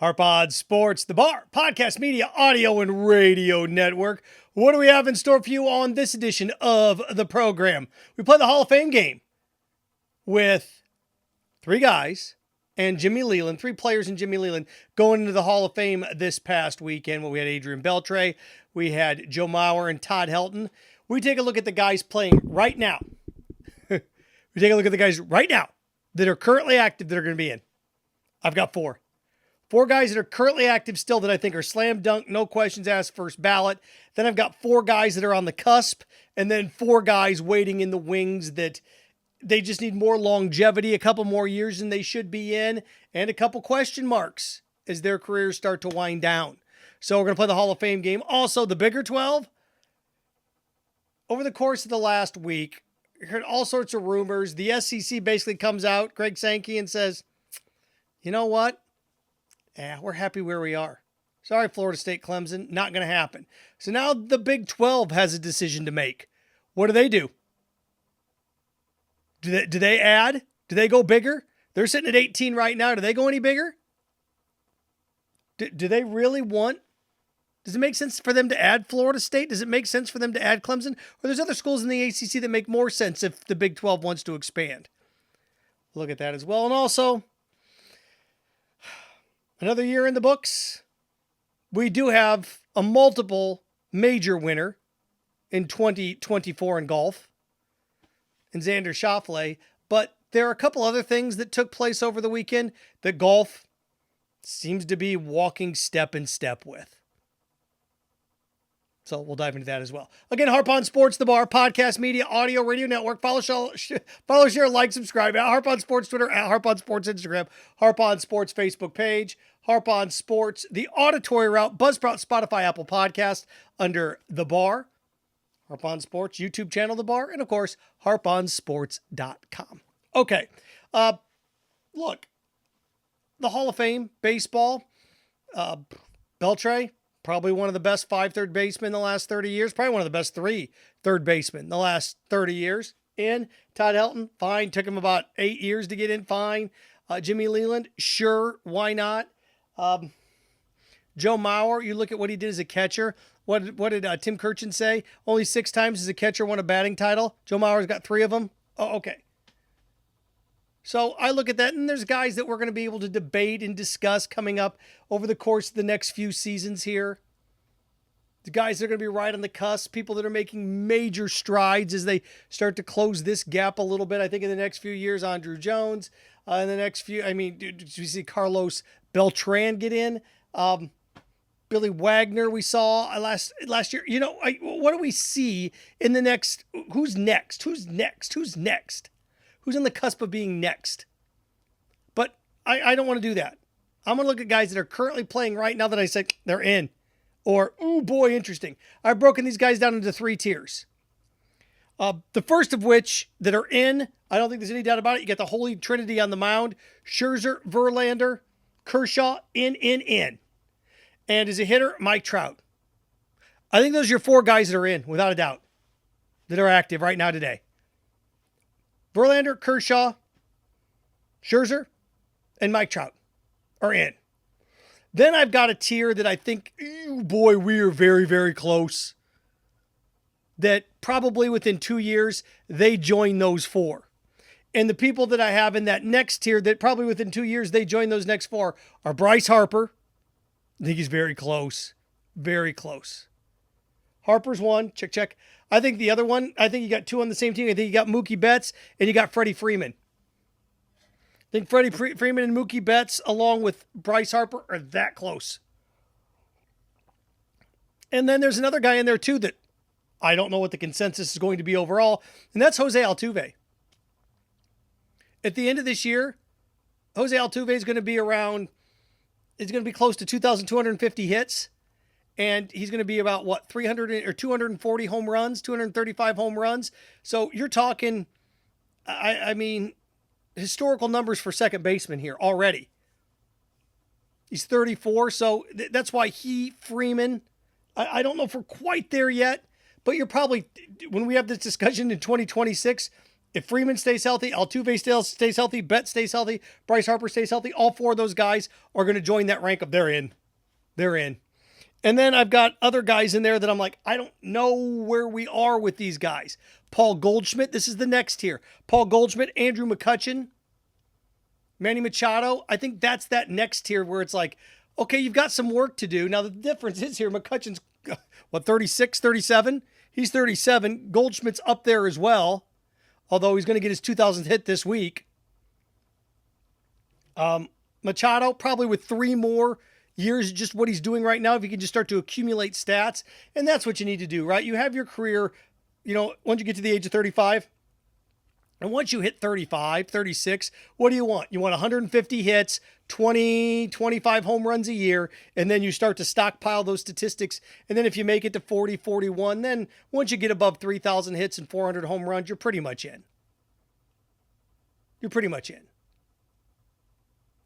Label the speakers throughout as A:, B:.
A: Harpod Sports, the Bar, podcast media, audio, and radio network. What do we have in store for you on this edition of the program? We play the Hall of Fame game with three guys and Jimmy Leland, three players and Jimmy Leland going into the Hall of Fame this past weekend. We had Adrian Beltre, we had Joe Mauer, and Todd Helton. We take a look at the guys playing right now. We take a look at the guys right now that are currently active that are going to be in. I've got four. Four guys that are currently active still that I think are slam dunk, no questions asked, first ballot. Then I've got four guys that are on the cusp, and then four guys waiting in the wings that they just need more longevity, a couple more years than they should be in, and a couple question marks as their careers start to wind down. So we're going to play the Hall of Fame game. Also, the bigger 12. Over the course of the last week, I heard all sorts of rumors. The SEC basically comes out, Greg Sankey, and says, you know what? We're happy where we are. Sorry, Florida State, Clemson, not going to happen. So now the Big 12 has a decision to make. What do? Do they add? Do they go bigger? They're sitting at 18 right now. Do they go any bigger? Do they really want? Does it make sense for them to add Florida State? Does it make sense for them to add Clemson? Or there's other schools in the ACC that make more sense if the Big 12 wants to expand? Look at that as well. And also, another year in the books. We do have a multiple major winner in 2024 in golf, in Xander Schauffele, but there are a couple other things that took place over the weekend that golf seems to be walking step in step with. So we'll dive into that as well. Again, Harp on Sports, the Bar, podcast media, audio, radio network. Follow, share, like, subscribe at Harp on Sports Twitter, at Harp on Sports Instagram, Harp on Sports Facebook page, Harp on Sports, the auditory route, Buzzsprout, Spotify, Apple Podcast under the Bar, Harp on Sports YouTube channel, the Bar, and of course, harponsports.com. Okay, look, the Hall of Fame baseball, Beltre. Probably one of the best 5 third basemen in the last 30 years. Probably one of the best 3 third basemen in the last 30 years. And Todd Helton, fine. Took him about 8 years to get in, fine. Jimmy Leland, sure, why not? Joe Mauer, you look at what he did as a catcher. What did Tim Kirchin say? Only 6 times as a catcher won a batting title. Joe Mauer's got 3 of them. Oh, okay. So I look at that, and there's guys that we're going to be able to debate and discuss coming up over the course of the next few seasons here. The guys that are going to be right on the cusp, people that are making major strides as they start to close this gap a little bit. I think in the next few years, Andrew Jones. In the next few, did you see Carlos Beltran get in? Billy Wagner we saw last year. You know, what do we see in the next? Who's next? Who's on the cusp of being next? But I don't want to do that. I'm going to look at guys that are currently playing right now that I said they're in. Or, ooh, boy, interesting. I've broken these guys down into 3 tiers. The first of which that are in, I don't think there's any doubt about it. You got the Holy Trinity on the mound. Scherzer, Verlander, Kershaw, in. And as a hitter, Mike Trout. I think those are your 4 guys that are in, without a doubt, that are active right now today. Verlander, Kershaw, Scherzer, and Mike Trout are in. Then I've got a tier that I think, boy, we are very, very close. That probably within 2 years, they join those 4. And the people that I have in that next tier that probably within 2 years, they join those next 4 are Bryce Harper. I think he's very close. Very close. Harper's 1. Check. I think the other one, I think you got 2 on the same team. I think you got Mookie Betts and you got Freddie Freeman. I think Freddie Freeman and Mookie Betts, along with Bryce Harper, are that close. And then there's another guy in there too that I don't know what the consensus is going to be overall, and that's Jose Altuve. At the end of this year, Jose Altuve is going to be close to 2,250 hits. And he's going to be about 300 or 240 home runs, 235 home runs. So you're talking, historical numbers for second baseman here already. He's 34, so that's why Freeman, I don't know if we're quite there yet, but you're probably, when we have this discussion in 2026, If Freeman stays healthy, Altuve stays healthy, Betts stays healthy, Bryce Harper stays healthy, all four of those guys are going to join that rank of they're in. They're in. And then I've got other guys in there that I'm like, I don't know where we are with these guys. Paul Goldschmidt, this is the next tier. Paul Goldschmidt, Andrew McCutchen, Manny Machado. I think that's that next tier where it's like, okay, you've got some work to do. Now, the difference is here, McCutchen's, 36, 37? He's 37. Goldschmidt's up there as well, although he's going to get his 2,000th hit this week. Machado, probably with 3 more years, just what he's doing right now, if you can just start to accumulate stats. And that's what you need to do, right? You have your career, once you get to the age of 35. And once you hit 35, 36, what do you want? You want 150 hits, 20, 25 home runs a year, and then you start to stockpile those statistics. And then if you make it to 40, 41, then once you get above 3,000 hits and 400 home runs, you're pretty much in. You're pretty much in.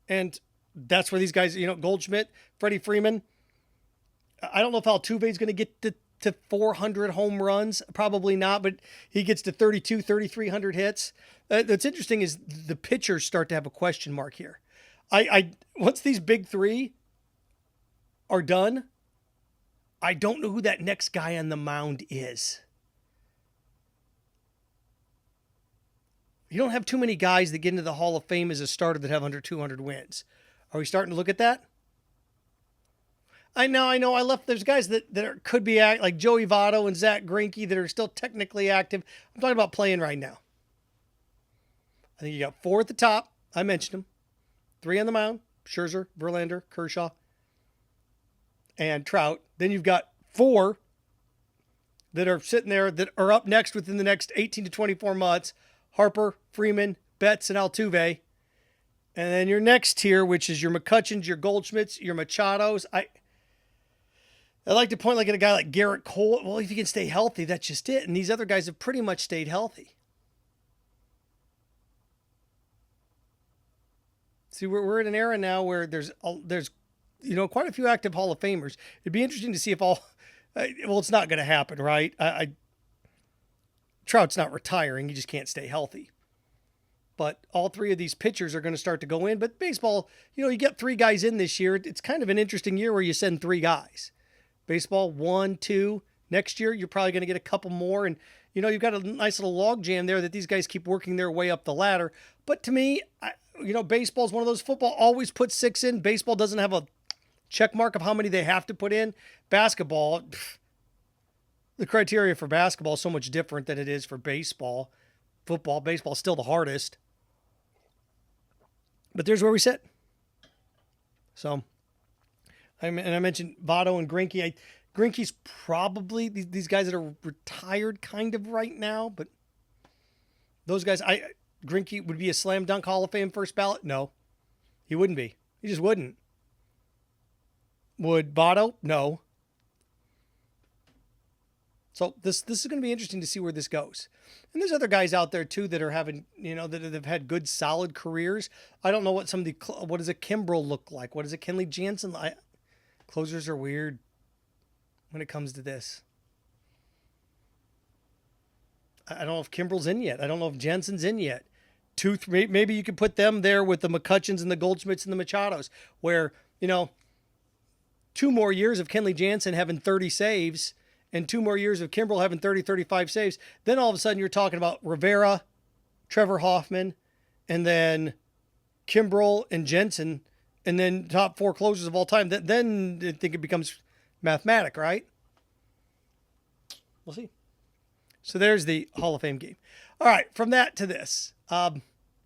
A: And that's where these guys, Goldschmidt, Freddie Freeman. I don't know if Altuve is going to get to 400 home runs. Probably not, but he gets to 32, 3,300 hits. That's interesting is the pitchers start to have a question mark here. I once these big three are done, I don't know who that next guy on the mound is. You don't have too many guys that get into the Hall of Fame as a starter that have under 200 wins. Are we starting to look at that? I know. I left. There's guys that could be like Joey Votto and Zach Greinke that are still technically active. I'm talking about playing right now. I think you got 4 at the top. I mentioned them. 3 on the mound: Scherzer, Verlander, Kershaw, and Trout. Then you've got 4 that are sitting there that are up next within the next 18 to 24 months: Harper, Freeman, Betts, and Altuve. And then your next tier, which is your McCutchens, your Goldschmidts, your Machados. I like to point like at a guy like Garrett Cole. Well, if you can stay healthy, that's just it. And these other guys have pretty much stayed healthy. See, we're in an era now where there's quite a few active Hall of Famers. It'd be interesting to see if all. Well, it's not going to happen, right? Trout's not retiring; he just can't stay healthy. But all 3 of these pitchers are going to start to go in. But baseball, you get 3 guys in this year. It's kind of an interesting year where you send 3 guys. Baseball, 1, 2. Next year, you're probably going to get a couple more. And, you've got a nice little log jam there that these guys keep working their way up the ladder. But to me, baseball is one of those. Football always puts 6 in. Baseball doesn't have a check mark of how many they have to put in. Basketball, the criteria for basketball is so much different than it is for baseball. Football, baseball is still the hardest. But there's where we sit. So, I mentioned Votto and Greinke. Greinke's probably these guys that are retired kind of right now, but those guys, Greinke would be a slam dunk Hall of Fame first ballot? No, he wouldn't be. He just wouldn't. Would Votto? No. So this is going to be interesting to see where this goes. And there's other guys out there too that are having, that have had good solid careers. I don't know what what does a Kimbrel look like? What does a Kenley Jansen like? Closers are weird when it comes to this. I don't know if Kimbrel's in yet. I don't know if Jensen's in yet. Maybe you could put them there with the McCutchens and the Goldschmidts and the Machados, where, 2 more years of Kenley Jansen having 30 saves and 2 more years of Kimbrel having 30, 35 saves. Then all of a sudden you're talking about Rivera, Trevor Hoffman, and then Kimbrel and Jensen, and then top 4 closers of all time. Then I think it becomes mathematic, right? We'll see. So there's the Hall of Fame game. All right, from that to this.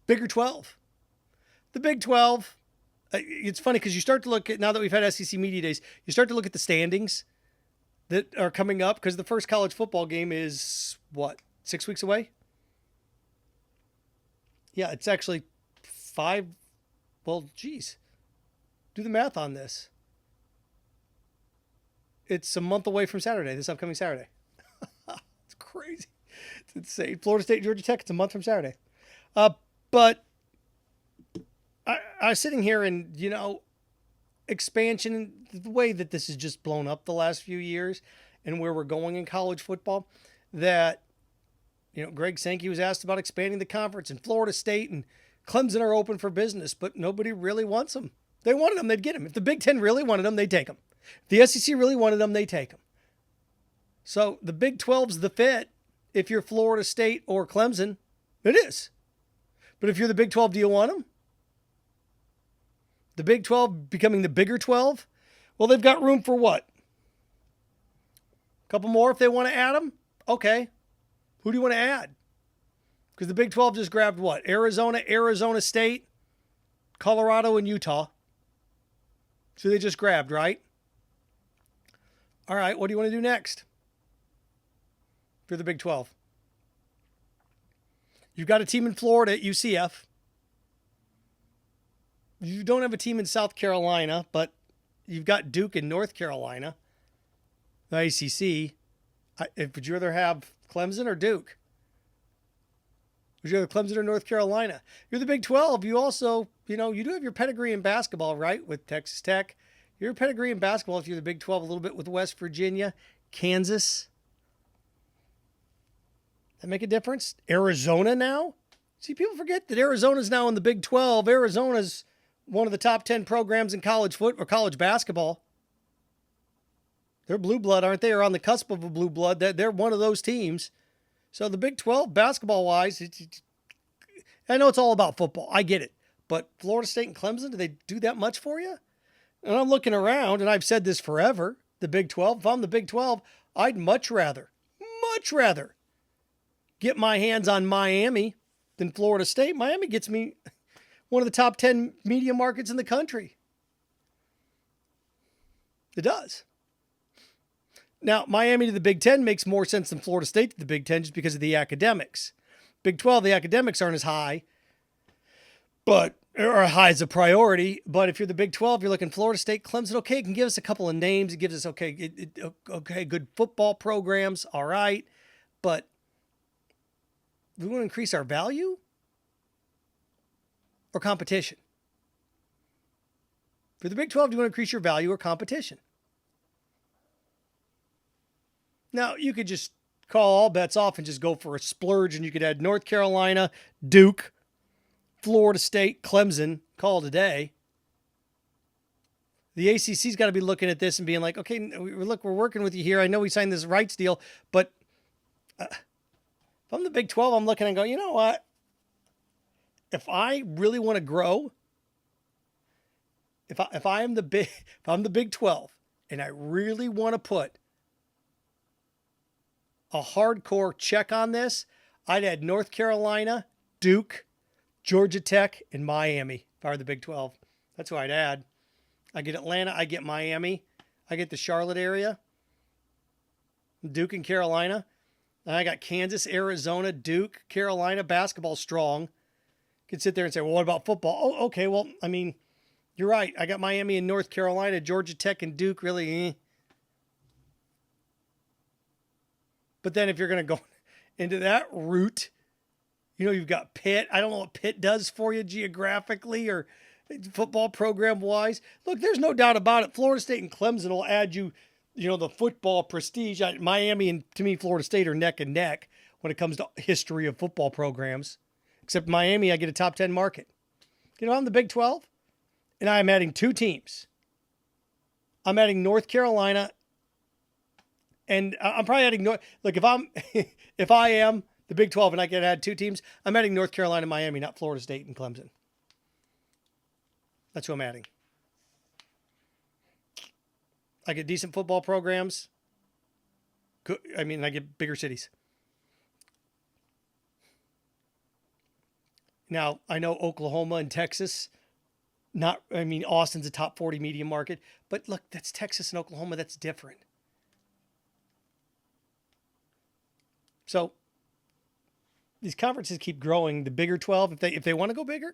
A: Bigger 12. The Big 12, it's funny because you start to look at, now that we've had SEC Media Days, you start to look at the standings that are coming up because the first college football game is, 6 weeks away? Yeah, it's actually 5. Well, geez. Do the math on this. It's a month away from Saturday, this upcoming Saturday. It's crazy. It's insane. Florida State, Georgia Tech, it's a month from Saturday. But I was sitting here and, expansion, the way that this has just blown up the last few years and where we're going in college football, that Greg Sankey was asked about expanding the conference, and Florida State and Clemson are open for business, but nobody really wants them. If they wanted them, they'd get them. If the Big Ten really wanted them, they'd take them. If the SEC really wanted them, they'd take them. So the Big 12's the fit if you're Florida State or Clemson. It is. But if you're the Big 12, do you want them? The Big 12 becoming the bigger 12? Well, they've got room for what? A couple more if they want to add them? Okay. Who do you want to add? Because the Big 12 just grabbed what? Arizona, Arizona State, Colorado, and Utah. So they just grabbed, right? All right, what do you want to do next? For the Big 12. You've got a team in Florida at UCF. You don't have a team in South Carolina, but you've got Duke in North Carolina. The ACC. Would you rather have Clemson or Duke? Would you rather Clemson or North Carolina? You're the Big 12. You also, you do have your pedigree in basketball, right? With Texas Tech. Your pedigree in basketball if you're the Big 12 a little bit with West Virginia, Kansas. That make a difference? Arizona now? See, people forget that Arizona's now in the Big 12. Arizona's one of the top 10 programs in college college basketball. They're blue blood, aren't they? Or on the cusp of a blue blood. They're one of those teams. So the Big 12, basketball-wise, I know it's all about football. I get it. But Florida State and Clemson, do they do that much for you? And I'm looking around, and I've said this forever, the Big 12. If I'm the Big 12, I'd much rather get my hands on Miami than Florida State. Miami gets me one of the top 10 media markets in the country. It does. Now, Miami to the Big 10 makes more sense than Florida State to the Big 10 just because of the academics. Big 12, the academics aren't as high, or high as a priority. But if you're the Big 12, you're looking Florida State, Clemson. Okay, it can give us a couple of names. It gives us, good football programs. All right. But we want to increase our value or competition? For the Big 12, do you want to increase your value or competition? Now, you could just call all bets off and just go for a splurge, and you could add North Carolina, Duke, Florida State, Clemson, call it a day. The ACC's got to be looking at this and being like, okay, look, we're working with you here. I know we signed this rights deal, but if I'm the Big 12, I'm looking and go, you know what? If I really want to grow, if I'm the Big 12 and I really want to put a hardcore check on this, I'd add North Carolina, Duke, Georgia Tech, and Miami if I were the Big 12. That's who I'd add. I get Atlanta, I get Miami, I get the Charlotte area, Duke and Carolina. And I got Kansas, Arizona, Duke, Carolina, basketball strong. You could sit there and say, well, what about football? Oh, okay, well, I mean, you're right. I got Miami and North Carolina, Georgia Tech and Duke, really. But then if you're going to go into that route, you've got Pitt. I don't know what Pitt does for you geographically or football program-wise. Look, there's no doubt about it. Florida State and Clemson will add you, the football prestige. Miami and, to me, Florida State are neck and neck when it comes to history of football programs. Except Miami, I get a top 10 market. I'm the Big 12, and I'm adding two teams. I'm adding North Carolina, and I'm probably adding North. Look, if I am the Big 12 and I can add two teams, I'm adding North Carolina, Miami, not Florida State and Clemson. That's who I'm adding. I get decent football programs. I get bigger cities. Now, I know Oklahoma and Texas, Austin's a top 40 media market, but look, that's Texas and Oklahoma. That's different. So these conferences keep growing. The bigger 12, if they want to go bigger,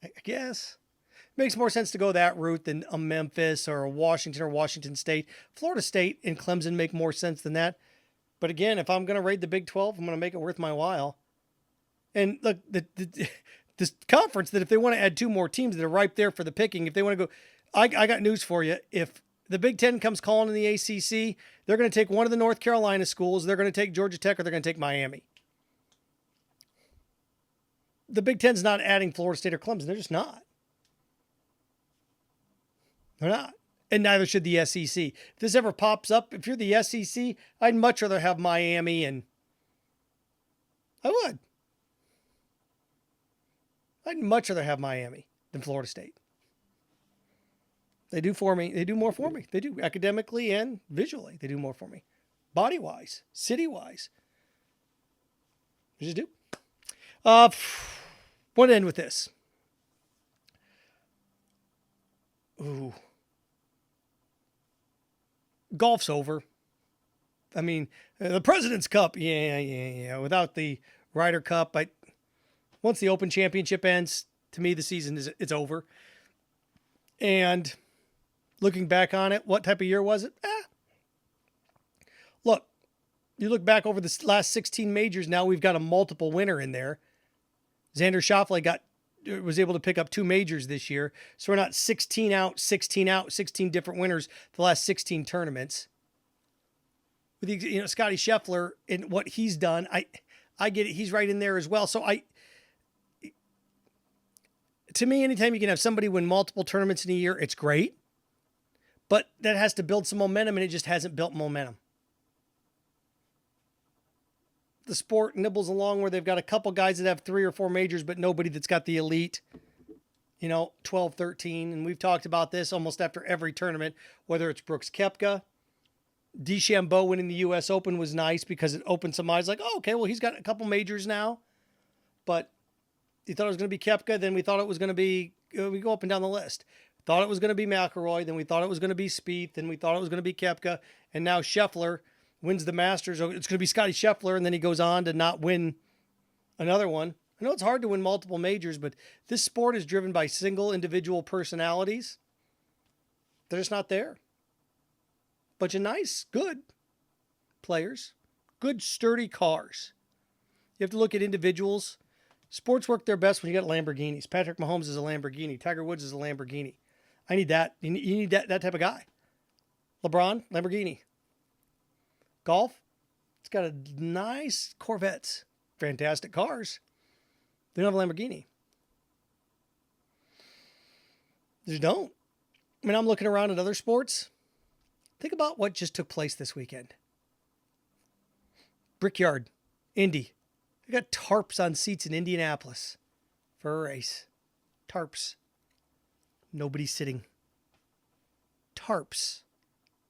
A: I guess. Makes more sense to go that route than a Memphis or a Washington State. Florida State and Clemson make more sense than that. But again, if I'm going to raid the Big 12, I'm going to make it worth my while. And look, this conference, that if they want to add two more teams that are ripe there for the picking, if they want to go, I got news for you. If The Big Ten comes calling in the ACC. They're going to take one of the North Carolina schools. They're going to take Georgia Tech, or they're going to take Miami. The Big Ten's not adding Florida State or Clemson. They're just not. They're not. And neither should the SEC. If this ever pops up, if you're the SEC, I'd much rather have Miami, and I would. I'd much rather have Miami than Florida State. They do for me. They do more for me. They do academically and visually. They do more for me. Body-wise, city-wise. They just do. Want to end with this. Ooh. Golf's over. I mean, the President's Cup, yeah. Without the Ryder Cup, once the Open Championship ends, to me, the season it's over. And looking back on it, what type of year was it? Look, you look back over the last 16 majors, now we've got a multiple winner in there. Xander Schauffele was able to pick up 2 majors this year. So we're not 16 out, 16 different winners the last 16 tournaments. With Scotty Scheffler and what he's done, I get it. He's right in there as well. So to me, anytime you can have somebody win multiple tournaments in a year, it's great. But that has to build some momentum, and it just hasn't built momentum. The sport nibbles along where they've got a couple guys that have 3 or 4 majors, but nobody that's got the elite, 12, 13. And we've talked about this almost after every tournament, whether it's Brooks Koepka. DeChambeau winning the U.S. Open was nice because it opened some eyes like, oh, okay, well, he's got a couple majors now. But you thought it was going to be Koepka, then we thought it was going to be, we go up and down the list. Thought it was going to be McIlroy, then we thought it was going to be Spieth, then we thought it was going to be Koepka, and now Scheffler wins the Masters. It's going to be Scotty Scheffler, and then he goes on to not win another one. I know it's hard to win multiple majors, but this sport is driven by single individual personalities. They're just not there. Bunch of nice, good players, good, sturdy cars. You have to look at individuals. Sports work their best when you got Lamborghinis. Patrick Mahomes is a Lamborghini. Tiger Woods is a Lamborghini. I need that. You need that type of guy. LeBron, Lamborghini. Golf, it's got a nice Corvettes. Fantastic cars. They don't have a Lamborghini. They just don't. I mean, I'm looking around at other sports. Think about what just took place this weekend. Brickyard, Indy. They got tarps on seats in Indianapolis for a race. Tarps. Nobody's sitting. Tarps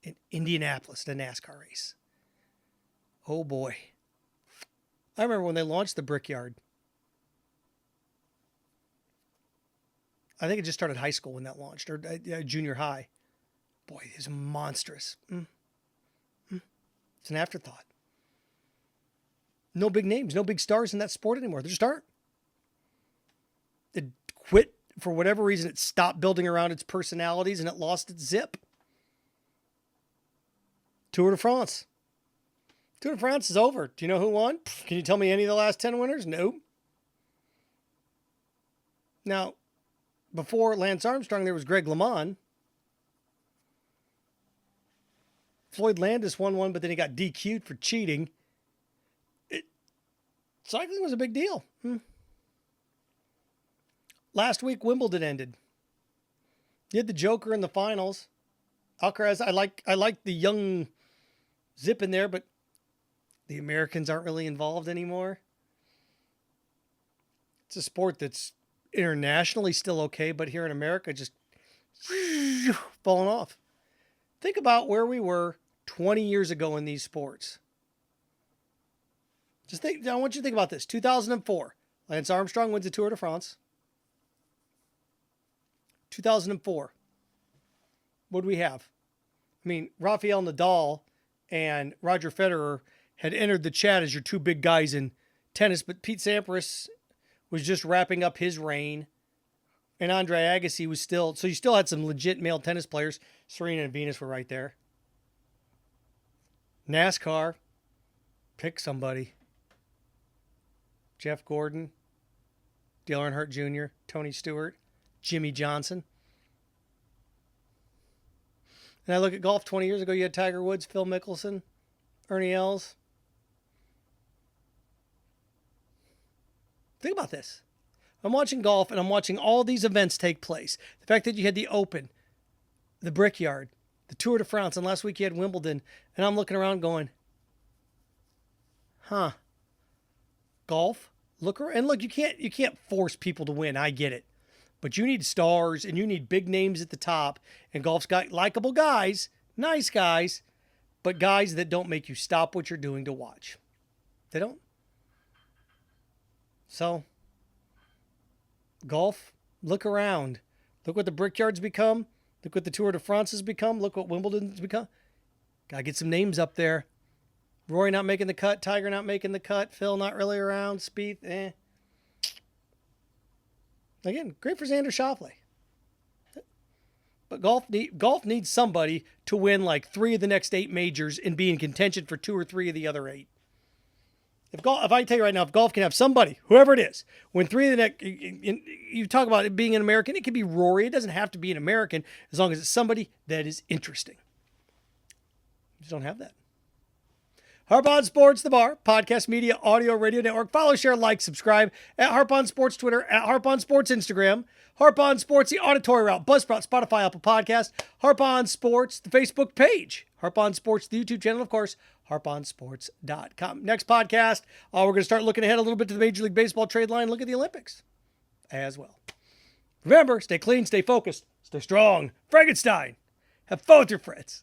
A: in Indianapolis at a NASCAR race. Oh boy. I remember when they launched the Brickyard. I think it just started high school when that launched, or junior high. Boy, it was monstrous. It's an afterthought. No big names, no big stars in that sport anymore. There just aren't. It quit for whatever reason. It stopped building around its personalities and it lost its zip. Tour de France. Tour de France is over. Do you know who won? Can you tell me any of the last 10 winners? Nope. Now, before Lance Armstrong, there was Greg LeMond. Floyd Landis won one, but then he got DQ'd for cheating. Cycling was a big deal. Last week, Wimbledon ended. You had the Joker in the finals. Alcaraz, I like the young zip in there, but the Americans aren't really involved anymore. It's a sport that's internationally still okay, but here in America, just falling off. Think about where we were 20 years ago in these sports. I want you to think about this. 2004, Lance Armstrong wins the Tour de France. 2004. What do we have? I mean, Rafael Nadal and Roger Federer had entered the chat as your 2 big guys in tennis, but Pete Sampras was just wrapping up his reign. And Andre Agassi was still... So you still had some legit male tennis players. Serena and Venus were right there. NASCAR. Pick somebody. Jeff Gordon. Dale Earnhardt Jr., Tony Stewart, Jimmy Johnson. And I look at golf 20 years ago, you had Tiger Woods, Phil Mickelson, Ernie Els. Think about this. I'm watching golf, and I'm watching all these events take place. The fact that you had the Open, the Brickyard, the Tour de France, and last week you had Wimbledon, and I'm looking around going, golf? Look, you can't force people to win. I get it. But you need stars, and you need big names at the top, and golf's got likable guys, nice guys, but guys that don't make you stop what you're doing to watch. They don't. So, golf, look around. Look what the Brickyard's become. Look what the Tour de France has become. Look what Wimbledon's become. Gotta get some names up there. Rory not making the cut. Tiger not making the cut. Phil not really around. Spieth, Again, great for Xander Schauffele. But golf needs somebody to win like 3 of the next 8 majors and be in contention for 2 or 3 of the other 8. If I tell you right now, if golf can have somebody, whoever it is, win 3 of the next, you talk about it being an American, it could be Rory. It doesn't have to be an American as long as it's somebody that is interesting. You just don't have that. Harp On Sports, the bar, podcast, media, audio, radio network. Follow, share, like, subscribe at Harp On Sports Twitter, at Harp On Sports Instagram, Harp On Sports, the auditory route, Buzzsprout, Spotify, Apple Podcast, Harp On Sports, the Facebook page, Harp On Sports, the YouTube channel, of course, harponsports.com. Next podcast, we're going to start looking ahead a little bit to the Major League Baseball trade line, look at the Olympics as well. Remember, stay clean, stay focused, stay strong. Frankenstein, have fun with your friends.